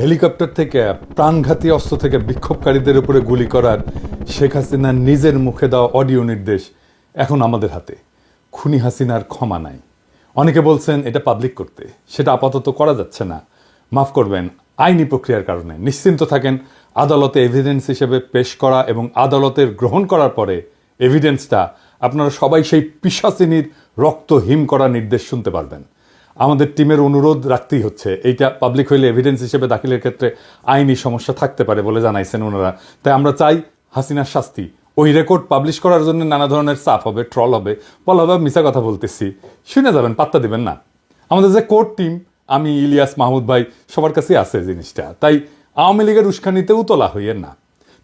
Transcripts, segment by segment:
Helicopter থেকে প্রাণঘাতী অস্ত্র থেকে বিক্ষোভকারীদের উপরে গুলি করার শেখ হাসিনার নিজের মুখে দেওয়া অডিও নির্দেশ এখন আমাদের হাতে। খুনি হাসিনার ক্ষমা নাই। অনেকে বলছেন এটা পাবলিক করতে, সেটা আপাতত করা যাচ্ছে না। মাফ করবেন, আইনি প্রক্রিয়ার কারণে। নিশ্চিন্ত থাকেন, আদালতে এভিডেন্স হিসেবে পেশ করা এবং আদালতের গ্রহণ করার পরে এভিডেন্সটা আপনারা সবাই সেই পিশাচিনীর রক্ত হিম করা নির্দেশ শুনতে পারবেন। আমাদের টিমের অনুরোধ রাখতেই হচ্ছে, এইটা পাবলিক হইলে এভিডেন্স হিসেবে দাখিলের ক্ষেত্রে আইনি সমস্যা থাকতে পারে বলে জানাইছেন ওনারা। তাই আমরা চাই হাসিনার শাস্তি। ওই রেকর্ড পাবলিশ করার জন্য নানা ধরনের চাপ হবে, ট্রল হবে, বলা হবে মিছা কথা বলতেছি, শুনে যাবেন, পাত্তা দিবেন না। আমাদের যে কোর্ট টিম, আমি, ইলিয়াস, মাহমুদ ভাই, সবার কাছেই আছে জিনিসটা। তাই আওয়ামী লীগের উস্কানিতে উতলা হইয়েন না,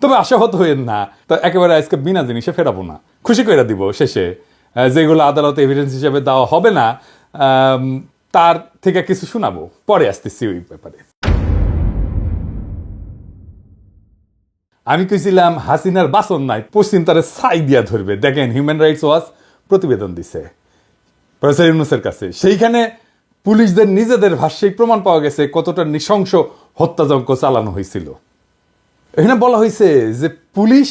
তবে আশাহত হইয়েন না। তা একেবারে আজকে বিনা জিনিসে ফেরাবো না, খুশি করে দিব শেষে। যেগুলো আদালতে এভিডেন্স হিসেবে দেওয়া হবে না, তার থেকে কিছু শোনাবো, পরে আসতেছি ওই ব্যাপারে। আমি কইছিলাম হাসিনার বাসন নাই, পশ্চিম তারে ছাই দিয়া ধরবে। দেখেন, হিউম্যান রাইটস ওয়াচ প্রতিবেদন দিছে প্রফেসর ইউনূসের কাছে। সেইখানে পুলিশদের নিজেদের ভাষ্যেই প্রমাণ পাওয়া গেছে কতটা নৃশংস হত্যাযজ্ঞ চালানো হয়েছিল। এখানে বলা হয়েছে যে পুলিশ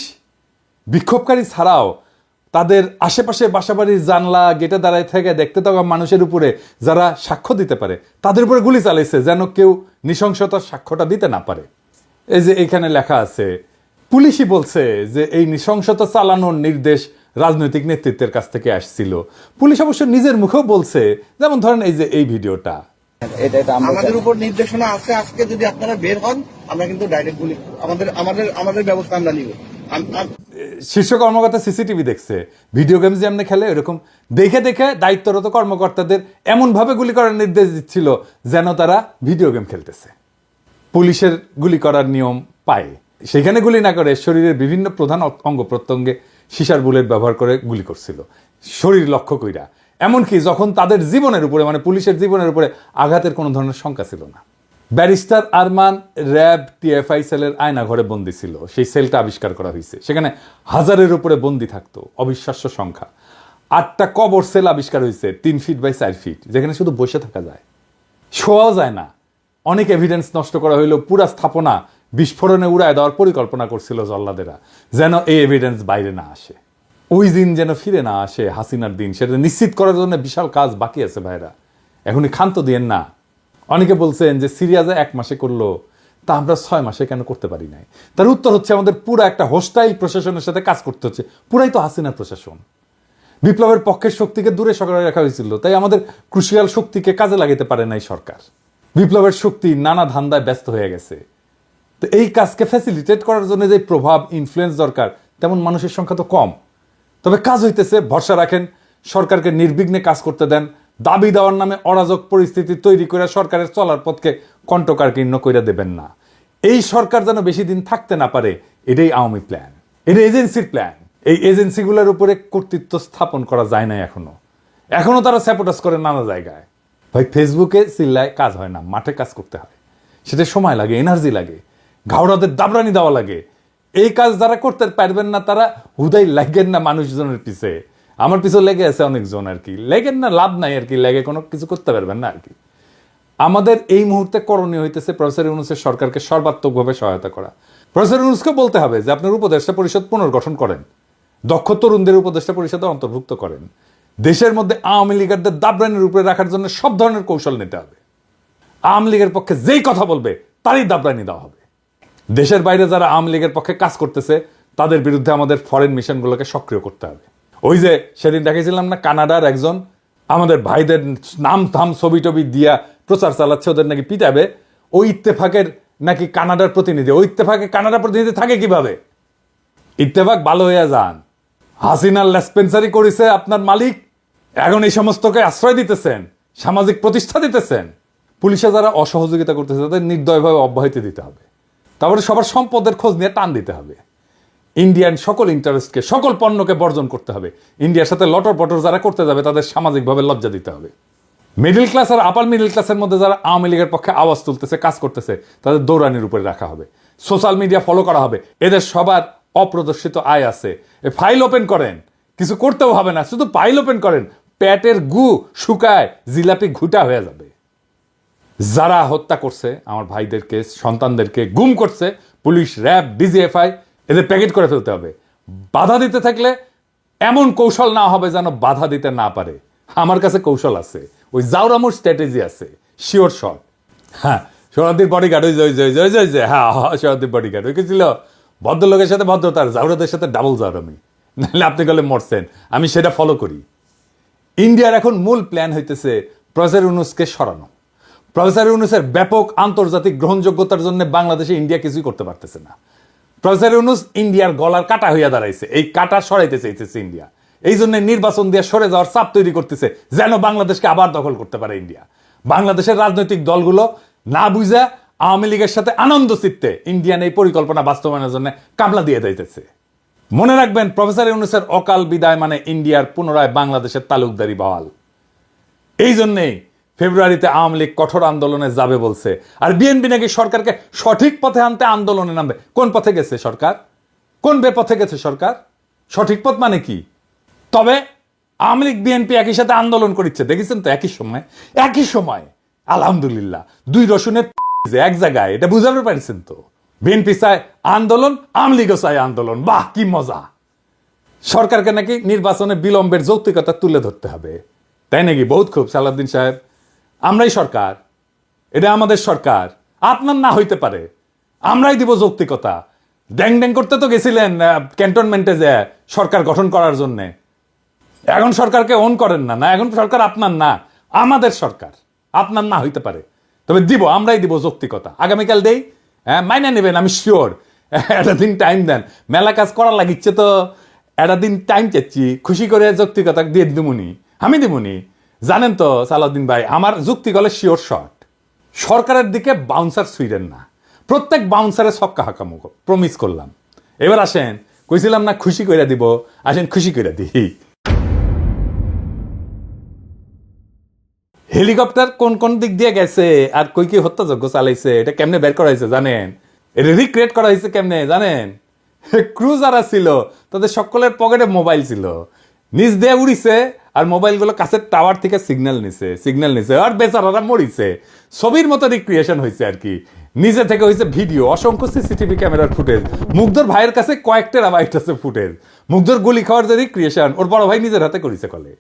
বিক্ষোভকারী ছাড়াও তাদের আশেপাশে বাসাবাড়ির জানলা গেটে দাঁড়ায় থেকে দেখতে থাকা মানুষের উপরে যারা সাক্ষ্য দিতে পারে তাদের উপরে গুলি চালাইছে, যেন কেউ নৃশংসতার সাক্ষ্যটা দিতে না পারে। এই যে এখানে লেখা আছে, পুলিশই বলছে যে এই নৃশংসতা চালানোর নির্দেশ রাজনৈতিক নেতৃত্বের কাছ থেকে আসছিল। পুলিশ অবশ্য নিজের মুখেও বলছে, যেমন ধরেন এই যে এই ভিডিওটা, আমাদের উপর নির্দেশনা আছে, আজকে যদি আপনারা বের হন আমরা কিন্তু ডাইরেক্ট গুলি, আমাদের ব্যবস্থা আমরা নিব। শীর্ষ কর্মকর্তা সিসিটিভি দেখছে, ভিডিও গেমস যেমন খেলে এরকম দেখে দেখে দায়িত্বরত কর্মকর্তাদের এমন ভাবে গুলি করার নির্দেশ দিচ্ছিল যেন তারা ভিডিও গেম খেলতেছে। পুলিশের গুলি করার নিয়ম পায়, সেখানে গুলি না করে শরীরের বিভিন্ন প্রধান অঙ্গ প্রত্যঙ্গে সিসার বুলেট ব্যবহার করে গুলি করছিল, শরীর লক্ষ্য কইরা। এমনকি যখন তাদের জীবনের উপরে, মানে পুলিশের জীবনের উপরে আঘাতের কোনো ধরনের শঙ্কা ছিল না। ব্যারিস্টার আরমান র্যাব টিএফআই সেলের আয়না ঘরে বন্দি ছিল, সেই সেলটা আবিষ্কার করা হয়েছে। সেখানে হাজারের উপরে বন্দি থাকতো, অবিশ্বাস্য সংখ্যা। 8টা কবর সেল আবিষ্কার হয়েছে, 3 ফিট বাই 4 ফিট, যেখানে শুধু বসে থাকা যায়, শোয়াও যায় না। অনেক এভিডেন্স নষ্ট করা হইলো, পুরা স্থাপনা বিস্ফোরণে উড়ায় দেওয়ার পরিকল্পনা করছিল জল্লাদেরা, যেন এই এভিডেন্স বাইরে না আসে। ওই দিন যেন ফিরে না আসে, হাসিনার দিন, সেটা নিশ্চিত করার জন্য বিশাল কাজ বাকি আছে ভাইরা, এখনই ক্ষান্ত দিয়েন না। অনেকে বলছেন যে সিরিয়াজে 1 মাসে করলো, তা আমরা 6 মাসে কেন করতে পারি নাই? তার উত্তর হচ্ছে, আমাদের পুরো একটা হোস্টাইল প্রশাসনের সাথে কাজ করতে হচ্ছে। পুরাই তো হাসিনার প্রশাসন। বিপ্লবের পক্ষের শক্তিকে দূরে সরাই রাখা হয়েছিল, তাই আমাদের ক্রুশিয়াল শক্তিকে কাজে লাগাতে পারে নাই সরকার। বিপ্লবের শক্তি নানা ধান্দায় ব্যস্ত হয়ে গেছে। তো এই কাজকে ফ্যাসিলিটেট করার জন্য যে প্রভাব, ইনফ্লুয়েন্স দরকার, তেমন মানুষের সংখ্যা তো কম। তবে কাজ হইতেছে, ভরসা রাখেন, সরকারকে নির্বিঘ্নে কাজ করতে দেন। দাবি দেওয়ার নামে অরাজক পরিস্থিতি তৈরি করে সরকারের চলার পথকে কণ্ঠকাকীর্ণ করে দেবেন না। এই সরকার যেন বেশি দিন থাকতে না পারে, এটাই আওয়ামী প্ল্যান, এটা এজেন্সির প্ল্যান। এই এজেন্সিগুলোর উপরে কর্তৃত্ব স্থাপন করা যায় না এখনো তারা স্যাপোটাস করে নানা জায়গায়। ভাই, ফেসবুকে চিল্লায় কাজ হয় না, মাঠে কাজ করতে হয়। সেটা সময় লাগে, এনার্জি লাগে, ঘাওড়াদের দাবরানি দেওয়া লাগে। এই কাজ যারা করতে পারবেন না তারা হুদাই লাগেন না মানুষজনের পিছে। আমার পিছনে লেগে আছে অনেকজন, আর কি লেগেন না, লাভ নাই আর কি, লেগে কোনো কিছু করতে পারবেন না আর কি। আমাদের এই মুহূর্তে করণীয় হইতেছে প্রফেসর ইউনূসের সরকারকে সর্বাত্মকভাবে সহায়তা করা। প্রফেসর ইউনূসকে বলতে হবে যে আপনার উপদেষ্টা পরিষদ পুনর্গঠন করেন, দক্ষ তরুণদের উপদেষ্টা পরিষদে অন্তর্ভুক্ত করেন। দেশের মধ্যে আওয়ামী লীগারদের দাবরানির উপরে রাখার জন্য সব ধরনের কৌশল নিতে হবে। আওয়ামী লীগের পক্ষে যেই কথা বলবে তারই দাবরানি দেওয়া হবে। দেশের বাইরে যারা আওয়ামী লীগের পক্ষে কাজ করতেছে তাদের বিরুদ্ধে আমাদের ফরেন মিশনগুলোকে সক্রিয় করতে হবে। ওই যে সেদিন দেখেছিলাম না, কানাডার একজন আমাদের ভাইদের নাম থাম ছবি টবি দিয়া প্রচার চালাচ্ছে, ওদের নাকি পিটাবে। ওই ইত্তেফাকের নাকি কানাডার প্রতিনিধি। ওই ইত্তেফাকে কানাডার প্রতিনিধি থাকে কিভাবে? ইত্তেফাক ভালো হইয়া যান। হাসিনার লেসপেন্সারি করেছে আপনার মালিক, এখন এই সমস্তকে আশ্রয় দিতেছেন, সামাজিক প্রতিষ্ঠা দিতেছেন। পুলিশে যারা অসহযোগিতা করতেছে তাদের নির্দয়ভাবে অব্যাহতি দিতে হবে। তারপরে সবার সম্পদের খোঁজ নিয়ে টান দিতে হবে। ইন্ডিয়ান সকল ইন্টারেস্টকে, সকল পণ্যকে বর্জন করতে হবে। ইন্ডিয়ার সাথে লটর পটর যারা করতে যাবে তাদের সামাজিকভাবে লজ্জা দিতে হবে। মিডল ক্লাস আর আপার মিডল ক্লাসের মধ্যে যারা আওয়ামী লীগের পক্ষে আওয়াজ তুলতেছে, কাজ করতেছে, তাদের দৌড়ানির উপরে রাখা হবে। সোশ্যাল মিডিয়া ফলো করা হবে। এদের সবার অপ্রদর্শিত আয় আছে, ফাইল ওপেন করেন, কিছু করতেও হবে না, শুধু ফাইল ওপেন করেন, পেটের গু শুকায় জিলাপি ঘুটা হয়ে যাবে। যারা হত্যা করছে আমার ভাইদেরকে, সন্তানদেরকে গুম করছে, পুলিশ, র্যাব, ডিজিএফআই, এদের প্যাকেট করে ফেলতে হবে। বাধা দিতে থাকলে এমন কৌশল না হবে যেন বাধা দিতে না পারে। আমার কাছে কৌশল আছে, ওই জাউরামুর স্ট্র্যাটেজি আছে, শিওর শট। হ্যাঁ, শরদ্দীর বডিগার্ড, ওই যে হ্যাঁ, শরদ্দীর বডিগার্ড, ওই কি ছিল ভদ্রলোকের সাথে ভদ্রতার, জাউরাদের সাথে ডাবল জাউরামি। নাহলে আপনি গেলে মরছেন, আমি সেটা ফলো করি। ইন্ডিয়ার এখন মূল প্ল্যান হইতেছে প্রফেসর ইউনূসকে সরানো। প্রফেসর ইউনূসের ব্যাপক আন্তর্জাতিক গ্রহণযোগ্যতার জন্য বাংলাদেশে ইন্ডিয়া কিছুই করতে পারতেছে না। প্রফেসর ইউনূস ইন্ডিয়ার গলার কাটা হইয়া দাঁড়াইছে, এই কাটা সরাইতে চাইতেছে ইন্ডিয়া। এই জন্য নির্বাচন দিয়ে সরে যাওয়ার চাপ তৈরি করতেছে, যেন বাংলাদেশকে আবার দখল করতে পারে ইন্ডিয়া। বাংলাদেশের রাজনৈতিক দলগুলো না বুঝা আওয়ামী লীগের সাথে আনন্দ চিত্তে ইন্ডিয়ান এই পরিকল্পনা বাস্তবায়নের জন্য কামলা দিয়ে যাইতেছে। মনে রাখবেন, প্রফেসর ইউনূসের অকাল বিদায় মানে ইন্ডিয়ার পুনরায় বাংলাদেশের তালুকদারি বহাল। এই জন্যেই ফেব্রুয়ারিতে আওয়ামী লীগ কঠোর আন্দোলনে যাবে বলছে। আর বিএনপি নাকি সরকারকে সঠিক পথে আনতে আন্দোলনে নামবে। কোন পথে গেছে সরকার? কোন বেপথে গেছে সরকার? সঠিক পথ মানে কি? তবে আওয়ামী লীগ বিএনপি একই সাথে আন্দোলন করছে, দেখেছেন তো? একই সময় আলহামদুলিল্লাহ, দুই রসুনের এক জায়গায়, এটা বুঝাতে পারছেন তো? বিএনপি চায় আন্দোলন, আওয়ামী লীগও চায় আন্দোলন। বাহ, কি মজা! সরকারকে নাকি নির্বাচনে বিলম্বের যৌক্তিকতা তুলে ধরতে হবে, তাই নাকি? বহুত খুব সালাউদ্দিন সাহেব, আমরাই সরকার, এটা আমাদের সরকার, আপনার না হইতে পারে, আমরাই দিব যৌক্তিকতা। ড্যাং ড্যাং করতে তো গেছিলেন ক্যান্টনমেন্টে যে সরকার গঠন করার জন্য। এখন সরকারকে অন করেন না, না এখন সরকার আপনার না, আমাদের সরকার, আপনার না হইতে পারে, তবে দিব, আমরাই দিব যৌক্তিকতা। আগামীকাল দেই, হ্যাঁ, মাইনা নেবেন, আমি শিওর। একটা দিন টাইম দেন, মেলা কাজ করার লাগিচ্ছে তো, একটা দিন টাইম চাচ্ছি, খুশি করে যৌক্তিকতা দিয়ে দিমুনি, আমি দিমুনি। জানেন তো সালাউদ্দিন ভাই, আমার যুক্তি গলে শিওর শট। সরকারের দিকে বাউন্সার ছুঁইলেন না, প্রত্যেক বাউন্সারে ছক্কা হাঁকামুখ প্রমিস করলাম। এবার আসেন, কইছিলাম না খুশি কইরা দিব, আসেন খুশি কইরা দিই। হেলিকপ্টার কোন কোন দিক দিয়ে গেছে আর কই কি হত্যাযজ্ঞ চালাইছে, এটা কেমনে বের করা হয়েছে জানেন? এটা রিক্রিয়েট করা হয়েছে কেমনে জানেন? ক্রু যারা ছিল তাদের সকলের পকেটে মোবাইল ছিল, নিজ দিয়ে উড়িছে, আর মোবাইলগুলো কাছের টাওয়ার থেকে সিগন্যাল নিছে, আর বেচারারা মরিছে। ছবির মতো রিক্রিয়েশন হয়েছে আর কি, নিজে থেকে হয়েছে ভিডিও, অসংখ্য সিসিটিভি ক্যামেরার ফুটেজ। মুগ্ধর ভাইয়ের কাছে কয়েক টেরাবাইট আছে ফুটেজ। মুগ্ধর গুলি খাওয়ার যে রিক্রিয়েশন ওর বড় ভাই নিজের হাতে করেছে। কলে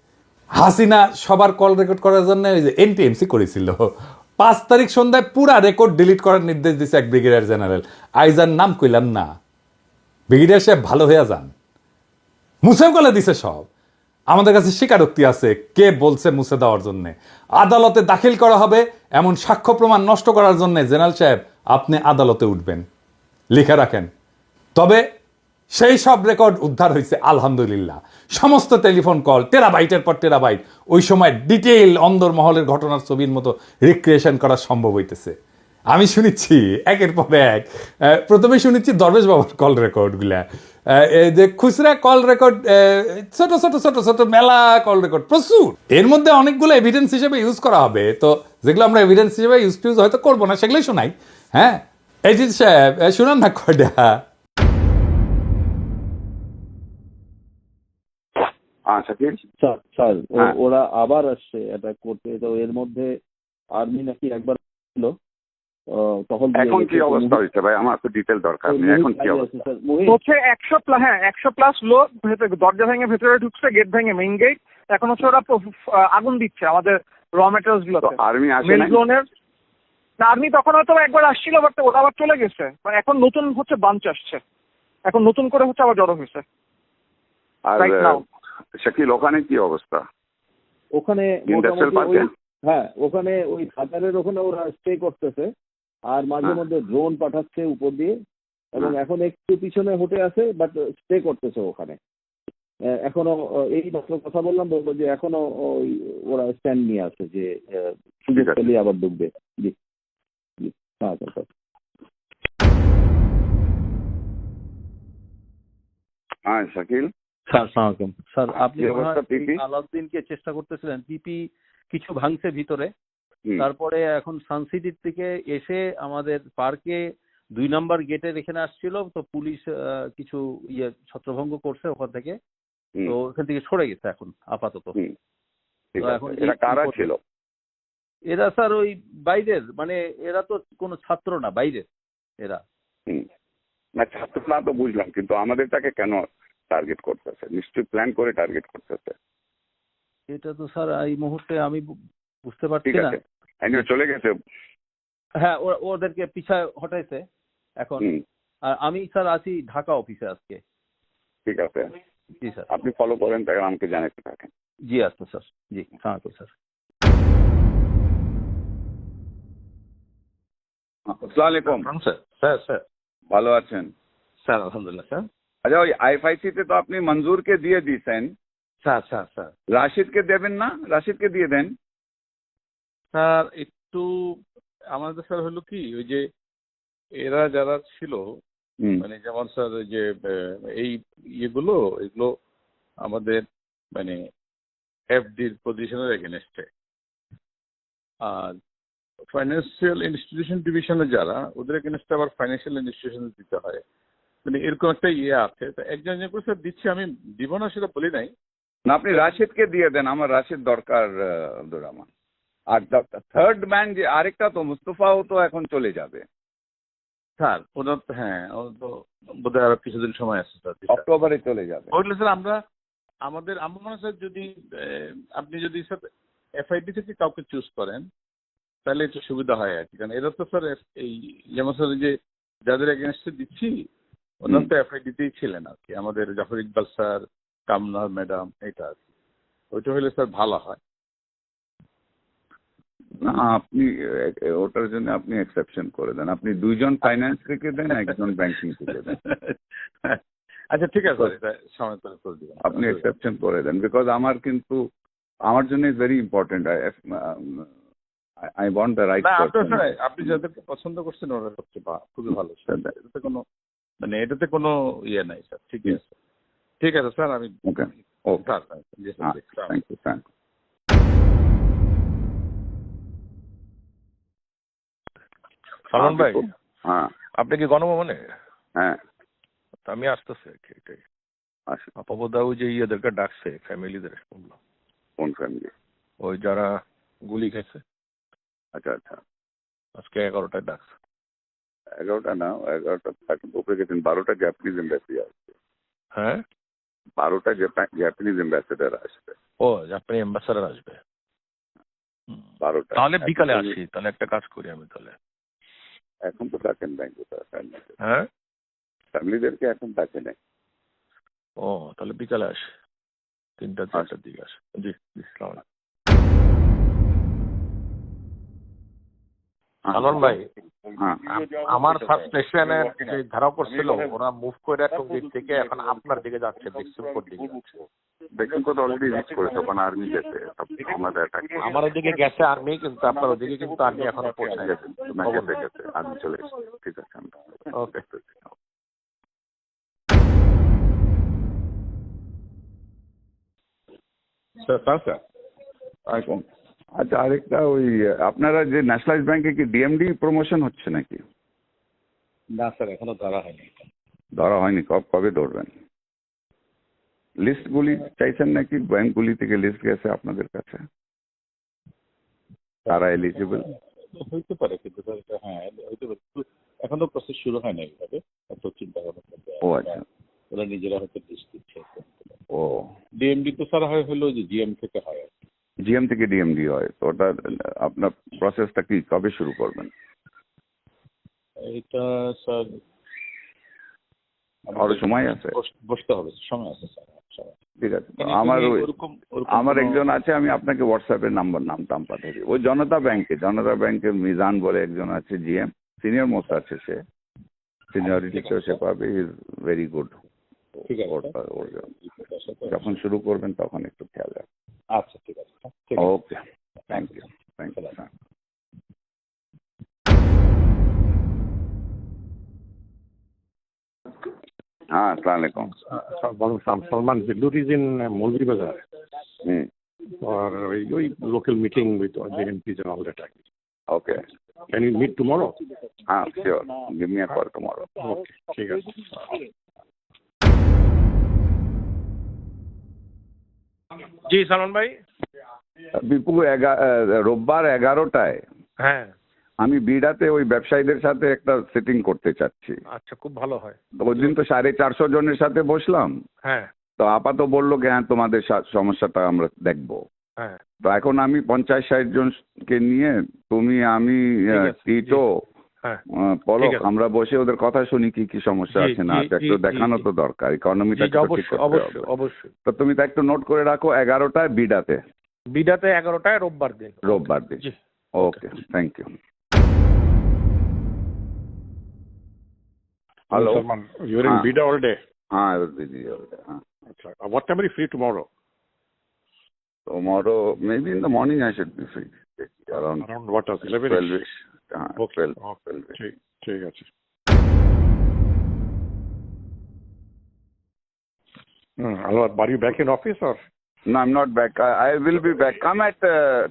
হাসিনা সবার কল রেকর্ড করার জন্য ওই যে এনটিএমসি করেছিল, 5 তারিখ সন্ধ্যায় পুরা রেকর্ড ডিলিট করার নির্দেশ দিছে এক ব্রিগেডিয়ার জেনারেল। আইজার নাম কইলাম না, ব্রিগেডিয়ার সাহেব ভালো হইয়া যান, মুছেও গলে দিছে সব। আমাদের কাছে স্বীকারোক্তি আছে কে বলছে মুছে দেওয়ার জন্য। আদালতে দাখিল করা হবে এমন সাক্ষ্য প্রমাণ নষ্ট করার জন্য জেনারেল সাহেব আপনি আদালতে উঠবেন, লিখে রাখেন। তবে সেই সব রেকর্ড উদ্ধার হয়েছে আলহামদুলিল্লাহ। সমস্ত টেলিফোন কল টেরাবাইটের পর টেরাবাইট, ওই সময় ডিটেইল অন্দরমহলের ঘটনার ছবির মতো রিক্রিয়েশন করা সম্ভব হইতেছে। আমি শুনেছি একের পর এক, প্রথমে শুনেছি দরবেশ বাবার কল রেকর্ডগুলা, এই যে খুচরা কল রেকর্ড, ছোট ছোট ছোট ছোট মেলা কল রেকর্ড প্রচুর। এর মধ্যে অনেকগুলো এভিডেন্স হিসেবে ইউজ করা হবে, তো যেগুলো আমরা এভিডেন্স হিসেবে ইউজ হয়তো করবো না সেগুলোই শোনাই। হ্যাঁ, এই যে সাহেব শুনান না কয়টা। স্যার স্যার ওরা আবার আসছে এটা করতে, তো এর মধ্যে আর্মি নাকি একবার ছিল তখন এখন কি অবস্থা হয়েছে ভাই? আমার তো ডিটেল দরকার নেই, এখন কি অবস্থা হচ্ছে? 100+ লোক দরজা ভেঙে ভেতরে ঢুকছে, গেট ভেঙে মেইন গেট। এখন হচ্ছে ওরা আগুন দিচ্ছে আমাদের র মেটেরিয়ালস গুলোতে। আর্মি আসে না? আর্মি তখন হয়তো একবার আসছিল, বাট ওরা আবার চলে গেছে। এখন নতুন হচ্ছে বাঞ্চ আসছে, এখন নতুন করে হচ্ছে আবার জড়ো হয়েছে। আর শাকিল ওখানে কি অবস্থা? ওখানে হ্যাঁ, ওখানে ওই বাজারের ওখানে ওরা স্টে করতেছে, আর মাঝে মধ্যে ড্রোন পাঠাচ্ছে উপর দিয়ে, এবং এখন একটু পিছনে হটে আছে, বাট স্টে করতেছে ওখানে এখনো। এই মাত্র কথা বলবো যে এখনো ওই ওরা স্ট্যান্ড নিয়ে আছে যে সুযোগ পেলে আবার ঢুকবে। জি জি, হ্যাঁ স্যার। হ্যাঁ শাকিল স্যার সালামালাইকুম স্যার, আপনি আলাউদ্দিনকে চেষ্টা করতেছিলেন, পিপি কিছু ভাঙছে ভিতরে, তারপরে এখন সানসিটির থেকে এসে আমাদের পার্কে 2 নম্বর গেটের এখানে আসছিল, তো পুলিশ কিছু ছত্রভঙ্গ করছে ওখান থেকে, তো ওখান থেকে সরে গেছে এখন আপাতত। কারা ছিল? এরা স্যার ওই বাইরের, মানে এরা তো কোনো ছাত্র না, বাইরের এরা। না ছাত্র না তো বুঝলাম, কিন্তু আমাদেরটাকে কেন টার্গেট করতেছে? নিশ্চয়ই প্ল্যান করে টার্গেট করতেছে। এটা তো স্যার এই মুহূর্তে আমি বুঝতে পারছি ঠিক না। আছে, এনিওয়ে চলে গেছে। হ্যাঁ, ওদেরকে পিছায় হটাইছে এখন। আর আমি স্যার আছি ঢাকা অফিসে আজকে। ঠিক আছে, জি স্যার। আপনি ফলো করেন, তাই আমাকে জানাতে থাকেন। জি আচ্ছা স্যার, জি হ্যাঁ স্যার। আসসালামু আলাইকুম স্যার। স্যার স্যার ভালো আছেন? স্যার আলহামদুলিল্লাহ স্যার। আচ্ছা, ওই আইএফআইসি তে তো আপনি মঞ্জুরকে দিয়ে দিয়েছেন, স্যার স্যার স্যার রাশিদকে দেবেন না? রাশিদকে দিয়ে দেন। স্যার একটু আমাদের স্যার হলো কি, ওই যে এরা যারা ছিল, মানে যেমন স্যার ওই যে এই এগুলো আমাদের মানে এফডির পজিশনের এগেনস্টে। আর ফাইন্যান্সিয়াল ইনস্টিটিউশন ডিভিশনে যারা, ওদের এগেনস্টে আবার ফাইন্যান্সিয়াল ইনস্টিটিউশন দিতে হয়, মানে এরকম একটা ইয়ে আছে। তো একজন একজন করে স্যার দিচ্ছি, আমি দিব না সেটা বলি নাই। না, আপনি রাশিদকে দিয়ে দেন, আমার রাশিদ দরকার আব্দুর রহমান। আর থার্ড ম্যান যে আরেকটা তো মুস্তফাও তো এখন চলে যাবে স্যার ওনার তো, হ্যাঁ ওর তো বোধহয় আরো কিছুদিন সময় আছে স্যার। অক্টোবরে চলে যাবে। ওইগুলো স্যার আমরা আমার মনে হয় স্যার, যদি আপনি যদি স্যার এফআইডি থেকে কাউকে চুজ করেন তাহলে একটু সুবিধা হয় আর কি। কারণ এরা তো স্যার এই যেমন স্যার যে যাদের এগেনস্টে দিচ্ছি ওনার তো এফআইডিতেই ছিলেন আর কি, আমাদের জাফর ইকবাল স্যার, কামনা ম্যাডাম, এটা আর কি। ওইটা হলে স্যার ভালো হয়। না, আপনি ওটার জন্য আপনি এক্সেপশন করে দেন। আপনি দুইজন ফাইন্যান্স থেকে দেন, একজন ব্যাংকিং থেকে দেন। আচ্ছা ঠিক আছে স্যার, এটা সময় করে দিবেন। আপনি এক্সেপশন করে দেন, বিকজ আমার জন্য is very important. I want the right person. আপনি যাদেরকে পছন্দ করছেন ওরা সবচেয়ে খুবই ভালো স্যার। এটাতে কোনো এটাতে কোনো ইয়ে নাই স্যার। ঠিক আছে, ঠিক আছে স্যার। আমি ওকে, স্যার জি sir, thank you, thank you. Salman ভাই, হ্যাঁ আপনি কি গণভবনে? হ্যাঁ, আমি আসতেছি আর কি। এটাই আসুন। আপাবদা ওই যে ইয়েদেরকে ডাকছে, ফ্যামিলিদের শুনলাম, কোন ফ্যামিলি? ওই যারা গুলি খেয়েছে। আচ্ছা আচ্ছা, আজকে 11টায় ডাকছে। 11টা না, 11টা উপরে গেছেন। 12টা জাপানিজ এম্বাসি আসবে। হ্যাঁ, 12টা জাপানিজ অ্যাম্বাসেডার আসবে। ও জাপানি অ্যাম্বাসাডার আসবে। 12টা। তাহলে বিকালে আসি, তাহলে একটা কাজ করি আমি তাহলে। এখন তো ডাকেন ব্যাংকে, হ্যাঁ, ফ্যামিলিদেরকে এখন ডাকে নেই। ও তাহলে বিকালে আসি, 3টা-4টার দিকে আসি। জি জি, সালাম। সালমান ভাই, হ্যাঁ, আমার সাবস্টেশনের যে ধারা করছিল ওরা মুভ করে টঙ্গীর থেকে এখন আপনার দিকে যাচ্ছে, বিক্সুমপুর দিকে যাচ্ছে। দেখুন তো অলরেডি রিচ করেছে, ওখানে আর্মি গেছে, আমাদের অ্যাটাক। আমার ওদিকে গেছে আর্মি, কিন্তু আপনার ওদিকে কিন্তু আর্মি এখনো পৌঁছে গেছে। গেছে, আর্মি চলে এসেছে। ঠিক আছে, ওকে। আচ্ছা, আরেকটা, ওই আপনারা যে ন্যাশনালাইজ ব্যাংকে কি ডিএমডি প্রমোশন হচ্ছে নাকি? না স্যার, এখনো ধরা হয়নি। ধরা হয়নি? কবে ধরবেন? লিস্টগুলি চাইছেন নাকি? ব্যাংকগুলি থেকে লিস্ট গেছে আপনাদের কাছে, তারা এলিজিবল? হইতে পারে, কিন্তু স্যার এটা, হ্যাঁ হইতে পারে, এখনো প্রসেস শুরু হয় না এইভাবে। এত চিন্তা ভাবনা। ও আচ্ছা, ওরা নিজেরা হয়তো লিস্ট দিচ্ছে। ও ডিএমডি তো স্যার হলো যে জিএম থেকে হয়। জিএম থেকে ডিএমডি হয়, তো ওটা আপনার প্রসেসটা কি কবে শুরু করবেন? এটা স্যার আরো সময় আছে, বসতে হবে, সময় আছে স্যার। ঠিক আছে। আমার একজন আছে, আমি আপনাকে হোয়াটসঅ্যাপে নাম পাঠিয়ে দিই। ওই জনতা ব্যাংকের মিজান বলে একজন আছে, জিএম, সিনিয়র মোস্ট আছে সে, সিনিয়রিটিতেও সে পাবে। Is very good. ঠিক আছে, যখন শুরু করবেন তখন একটু খেয়াল রাখবেন। আচ্ছা ঠিক আছে। ওকে, থ্যাংক ইউ। हाँ, अस्सलाम वालेकुम। Salman, Ziddur is in Molvi Bazaar for local meeting with all the MPs and all that. Okay. Can you meet tomorrow? हाँ, sure. Give me a call tomorrow. Okay, ठीक है। जी सलमान भाई। বিপু রোববার 11টায় হ্যাঁ আমি বিডাতে ওই ব্যবসায়ীদের সাথে একটা সিটিং করতে চাচ্ছি। আচ্ছা, খুব ভালো হয়। তো ওই দিন তো 450 জনের সাথে বসলাম, হ্যাঁ তো আপাতত বললো কি হ্যাঁ তোমাদের সমস্যাটা আমরা দেখবো। হ্যাঁ তো এখন আমি 50-60 জনকে নিয়ে, তুমি, আমি, ঠিক আছে, টিটো, হ্যাঁ পলক, ঠিক আছে। আমরা বসে ওদের কথা শুনি কি কি সমস্যা জি, আছে না জি, আছে, একটু জি, দেখানো জি, তো দরকার, ইকোনমিটা জি, ঠিক অবশ্যই করতে অবশ্যই হবে। অবশ্যই। তো তুমি তো একটু নোট করে রাখো 11টায় বিডাতে, বিডাতে 11টায় রোববার দিন। রোববার দিন। জি okay, thank you. Hello. Salman, you're in Bida all day. हाँ, I was busy all day. हाँ. Achha. What time are you free tomorrow? Tomorrow, maybe in the morning I should be free. Around what hours? 11? 12ish. Okay. 12ish. ঠিক আছে। Are you back in office or? No, I'm not back. I will be back.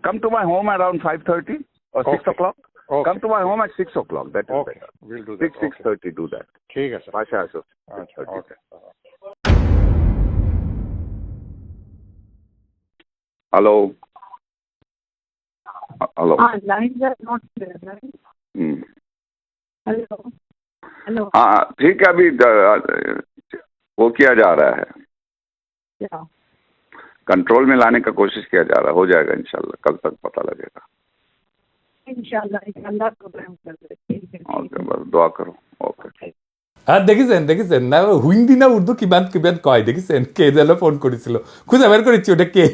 Come to my home around 5:30 or 6 Okay. o'clock. Okay. Come to my home at 6 o'clock. That is Okay, better. we'll do that. 6:30 do that. ঠিক আছে। Pasha আসো। আচ্ছা, okay. Hello. Hello. Lines are not clear, right? Hello. Hello. हाँ, ठीक है, अभी वो किया जा रहा है, क्या? कंट्रोल में लाने का कोशिश किया जा रहा है, हो जाएगा इंशाल्लाह, कल तक पता लगेगा। इंशाल्लाह प्रोग्राम कर रहे हैं। ओके, बस दुआ करो। ओके। আর দেখেছেন না হিন্দি না উর্দু কিবান কয়, দেখেছেন কে যেন ফোন করেছিল, খুঁজে বের করেছি ওটা কে।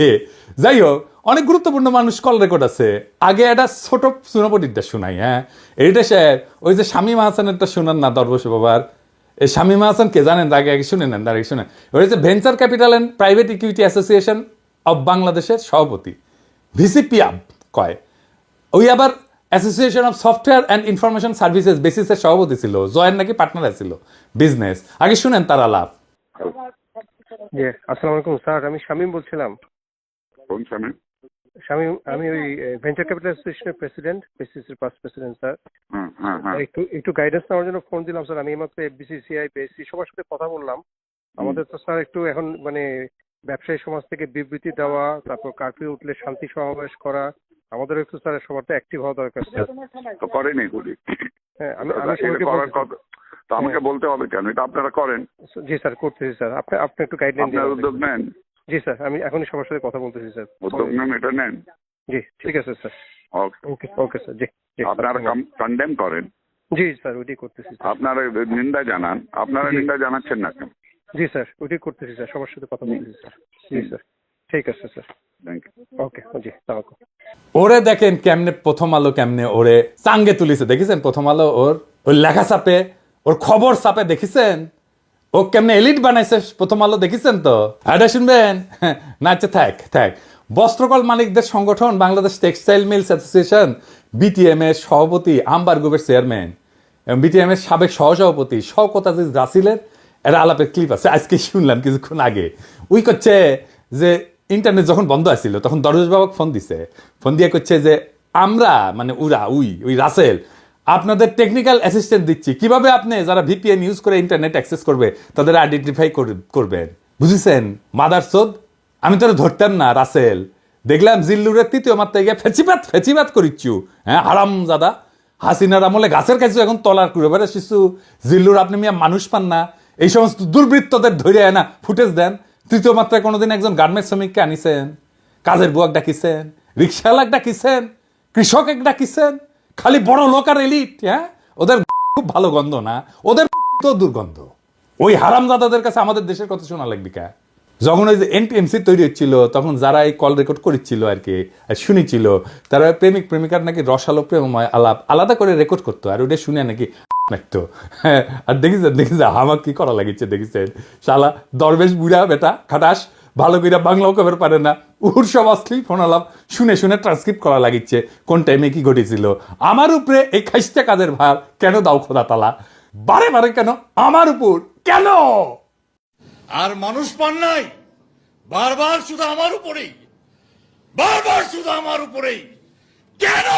যাই হোক, অনেক গুরুত্বপূর্ণ মানুষ কল রেকর্ড আছে। আগে একটা ছোট সুনাপটিটা শোনাই। হ্যাঁ, এইটা স্যার ওই যে শামীম হাসানেরটা শোনান না, দরবশ বাবার। এই শামীম হাসান কে জানেন? আগে আগে শুনে নেন, আগে শুনেন। ওই যে venture capital and private equity association of বাংলাদেশের সভাপতি, ভিসিপিআব কয়। ওই আবার association of software and information services বেসিসের সভাপতি ছিল, জয়ের নাকি পার্টনার ছিল বিজনেস। আগে শুনেন তার আলাপ। জি, আসসালামু আলাইকুম স্যার, আমি শামীম বলছিলাম। কোন শামীম? শামীম, আমি ওই ভেঞ্চার ক্যাপিটাল অ্যাসোসিয়েশনের প্রেসিডেন্ট, বিসিসির পাস্ট প্রেসিডেন্ট স্যার। একটু গাইডেন্স নেওয়ার জন্য ফোন দিলাম স্যার। আমি এইমাত্র এফবিসিসিআই, বিএসসি সবার সাথে কথা বললাম। আমাদের তো স্যার একটু এখন মানে ব্যবসায়ী সমাজ থেকে বিবৃতি দেওয়া, তারপর কারফিউ উঠলে শান্তি সমাবেশ করা, আমাদের একটু স্যার সবার তো অ্যাক্টিভ হওয়া দরকার স্যার। তো করেনি গুলি। হ্যাঁ, আমি তো আমাকে বলতে হবে কেন? এটা আপনারা করেন। জি স্যার, করতেছি স্যার। আপনি একটু গাইডলাইন দিন। আপনারা উদ্যোগ নেন। জি স্যার, আমি এখনই সবার সাথে কথা বলতেছি স্যার। উদ্যোগ নেন, এটা নেন। জি ঠিক আছে স্যার। ওকে ওকে স্যার। জি জি, আপনারা কন্ডেম করেন। জি স্যার, ওইটাই করতেছি স্যার। আপনারা নিন্দা জানান। আপনারা নিন্দা জানাচ্ছেন না কেন? জি স্যার, ওইটাই করতেছি স্যার, সবার সাথে কথা বলতেছি স্যার। জি স্যার, ঠিক আছে স্যার। Thank you. ওকে, জি তামাকু। ওরে দেখেন কেমনে প্রথম আলো কেমনে ওরে চাঙ্গে তুলিছে, দেখেছেন? প্রথম আলো ওর লেখা চাপে, ওর খবর চাপে, দেখেছেন? ও কেমনে এলিট বানাইছে প্রথম আলো, দেখেছেন? তো এটা শুনবেন না? আচ্ছা, থাক। বস্ত্রকল মালিকদের সংগঠন Bangladesh textile mills association, BTM এর সভাপতি, আম্বার গ্রুপের চেয়ারম্যান এবং বিটিএম এর সাবেক সহসভাপতি শওকত আজিজ রাসিলের একটা আলাপের ক্লিপ আছে, আজকে শুনলাম কিছুক্ষণ আগে। উই করছে যে ইন্টারনেট যখন বন্ধ আছিল তখন দরজ বাবাকে ফোন দিয়ে করছে যে আমরা মানে ওই রাসেল আপনাদের টেকনিক্যাল অ্যাসিস্ট্যান্ট দিচ্ছি, কিভাবে আপনি যারা ভিপিএন ইউজ করে ইন্টারনেট অ্যাক্সেস করবে তাদের আইডেন্টিফাই করবেন। বুঝেছেন মাদারচোদ? আমি তোরা ধরতাম না রাসেল। দেখলাম জিল্লুরের তৃতীয় মাত্রায় গিয়ে ফেচিবাত করিচ্ছু। হ্যাঁ, হারাম দাদা। হাসিনার আমলে গাছের কাছে এখন তলার করে বেড়ে শিশু জিল্লুর, আপনি মিয়া মানুষ পান না? এই সমস্ত দুর্বৃত্তদের ধরে না ফুটেজ দেন। তৃতীয় মাত্রায় কোনোদিন একজন গার্মেন্টস শ্রমিককে আনিছেন? কাজের বুয়াক ডাকিছেন? রিক্সাওয়ালাক ডাকিছেন? কৃষক এক ডাকিছেন? খালি বড় লোক আর এলিট। হ্যাঁ, ওদের খুব ভালো গন্ধ না, ওদের তো দুর্গন্ধ। ওই হারামজাদাদের কাছে আমাদের দেশের কথা শোনা লাগবে কা? যখন ওই যে এনটিএমসি তৈরি হচ্ছিল তখন যারা এই কল রেকর্ড করেছিল আর কি, শুনেছিল, তারা প্রেমিক প্রেমিকার নাকি রসালো প্রেমময় আলাপ আলাদা করে রেকর্ড করতো, আর ওটা শুনে নাকি লাগতো। হ্যাঁ, আর দেখিছে আমার কি করা লাগিছে, দেখেছেন? শালা দরবেশ বুড়া বেটা খাটাস, ভালো করে বাংলাও কবের পারে না, উহুর সব অশ্লীল ফোন আলাপ শুনে ট্রান্সক্রিপ্ট করা লাগিচ্ছে কোন টাইমে কি ঘটেছিল। আমার উপরে এই খাইস্টা কাজের ভার কেন দাও খোদা তালা? বারে কেন আমার উপর কেন? আর মানুষ পান নাই, বারবার শুধু আমার উপরেই, কেন?